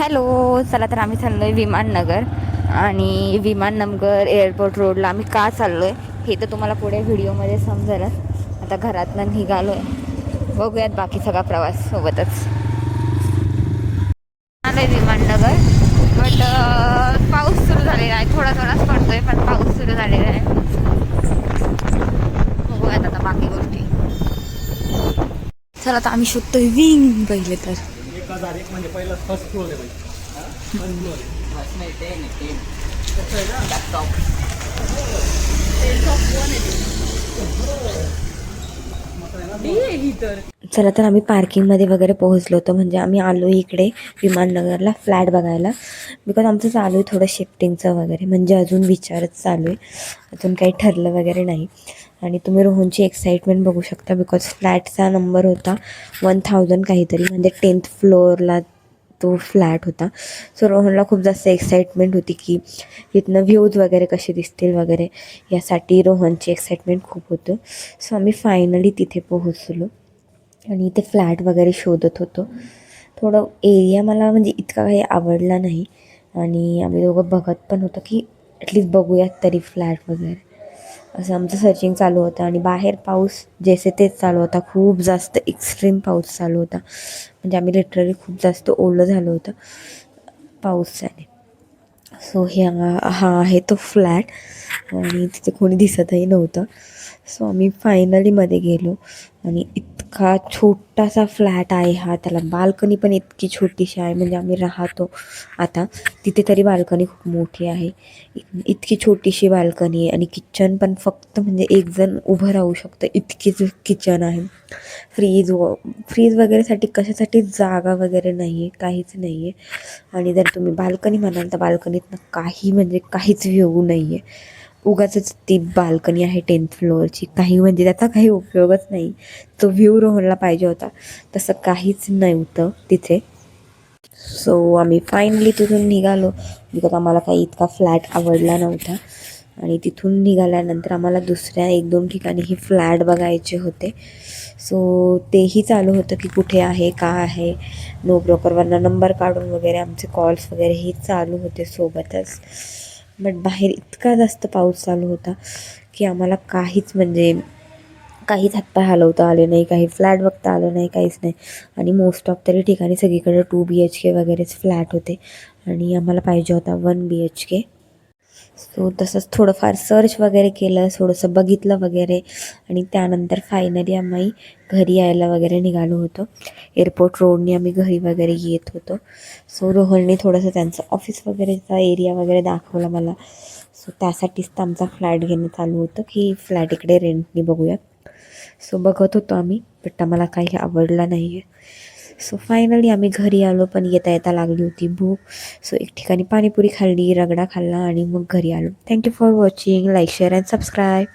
Hello. चला तर आम्ही चाललो आहे विमाननगर. आणि विमाननगर एअरपोर्ट रोडला आम्ही का चाललो आहे हे तर तुम्हाला पुढे व्हिडिओमध्ये समजेलच. आता घरातनं निघालो आहे, बघूयात बाकी सगळा प्रवास सोबतच. आलो आहे विमाननगर, बट पाऊस सुरू झालेला आहे. थोडा थोडाच पडतोय पण पाऊस सुरू झालेला आहे. बघूयात आता बाकी गोष्टी. चला आता आम्ही शोधतोय विंग पहिले तर. 1001 म्हणजे पहिला फर्स्ट फ्लोर आहे भाई. फर्स्ट फ्लोर बस नाही ते नाही ते कसं आहे ना लॅपटॉप चला तर आम्ही पार्किंगमध्ये वगैरे पोहोचलो होतो. म्हणजे आम्ही आलो इकडे विमाननगरला फ्लॅट बघायला. बिकॉज आमचं चालू आहे थोडं शिफ्टिंगचं वगैरे, म्हणजे अजून विचारच चालू आहे, अजून काही ठरलं वगैरे नाही. आणि तुम्ही रोहनची एक्साइटमेंट बघू शकता, बिकॉज फ्लॅटचा नंबर होता 1000 काहीतरी, म्हणजे 10th फ्लोअरला तो फ्लॅट होता. सो रोहनला खूप जास्त एक्साइटमेंट होती की इथनं व्ह्यूज वगैरे कसे दिसतील वगैरे, यासाठी रोहनची एक्साइटमेंट खूप होतं. सो आम्ही फायनली तिथे पोहोचलो आणि इथे फ्लॅट वगैरे शोधत होतो. थोडं एरिया मला म्हणजे इतका काही आवडला नाही आणि आम्ही दोघं बघत पण होतो की ॲटलिस्ट बघूयात तरी फ्लॅट वगैरे, असं आमचं सर्चिंग चालू होतं. आणि बाहेर पाऊस जैसे तेच चालू होता, खूप जास्त एक्स्ट्रीम पाऊस चालू होता. म्हणजे आम्ही लिटरली खूप जास्त ओलं झालं होतं पावसाने. सो हा आहे तो फ्लॅट आणि तिथे कोणी दिसतही नव्हतं. सो आम्ही फायनली मध्ये गेलो आणि इतका छोटासा फ्लॅट आहे हा. त्याला बाल्कनी पण इतकी छोटीशी आहे. म्हणजे आम्ही राहतो आता तिथे तरी बाल्कनी खूप मोठी आहे. इतकी छोटीशी बाल्कनी आहे आणि किचन पण फक्त म्हणजे एक जण उभं राहू शकतं इतकीच किचन आहे. फ्रीज वगैरेसाठी कशासाठी जागा वगैरे नाही आहे, काहीच नाही आहे. आणि जर तुम्ही बाल्कनी म्हणाल तर बाल्कनीतनं काही म्हणजे काहीच व्ह्यू नाही आहे. उगाचच ती बाल्कनी आहे 10th फ्लोअरची, काही म्हणजे त्याचा काही उपयोगच नाही. तो व्ह्यू रोहनला पाहिजे होता तसं काहीच नव्हतं तिथे. सो आम्ही फायनली तिथून निघालो, बिकॉज आम्हाला काही इतका फ्लॅट आवडला नव्हता. आणि तिथून निघाल्यानंतर आम्हाला दुसऱ्या 1-2 ठिकाणीही फ्लॅट बघायचे होते. सो तेही चालू होतं की कुठे आहे, का आहे. नो ब्रोकरवरनं नंबर काढून वगैरे आमचे कॉल्स वगैरे हे चालू होते सोबतच. बट बाहेर इतका जास्त पाऊस चालू होता की आम्हाला काहीच म्हणजे काहीच हातपाय हलवता आले नाही, काही फ्लॅट बघता आलं नाही, काहीच नाही. आणि मोस्ट ऑफ तरी ठिकाणी सगळीकडे 2 BHK वगैरेच फ्लॅट होते आणि आम्हाला पाहिजे होता 1 BHK. सो तसंच थोडंफार सर्च वगैरे केलं, थोडंसं बघितलं वगैरे आणि त्यानंतर फायनली आम्ही घरी यायला वगैरे निघालो होतो. एअरपोर्ट रोडने आम्ही घरी वगैरे येत होतो. सो रोहनने थोडंसं त्यांचं ऑफिस वगैरेचा एरिया वगैरे दाखवला मला. सो त्यासाठीच तर आमचा फ्लॅट घेणं चालू होतं की फ्लॅट इकडे रेंटनी बघूयात. सो बघत होतो आम्ही, बट आम्हाला काही आवडला नाही आहे. सो फायनली आम्ही घरी आलो, पण येता येता लागली होती भूक. सो एक ठिकाणी पाणीपुरी खाल्ली, रगडा खाल्ला आणि मग घरी आलो. Thank you for watching. Like, share and subscribe.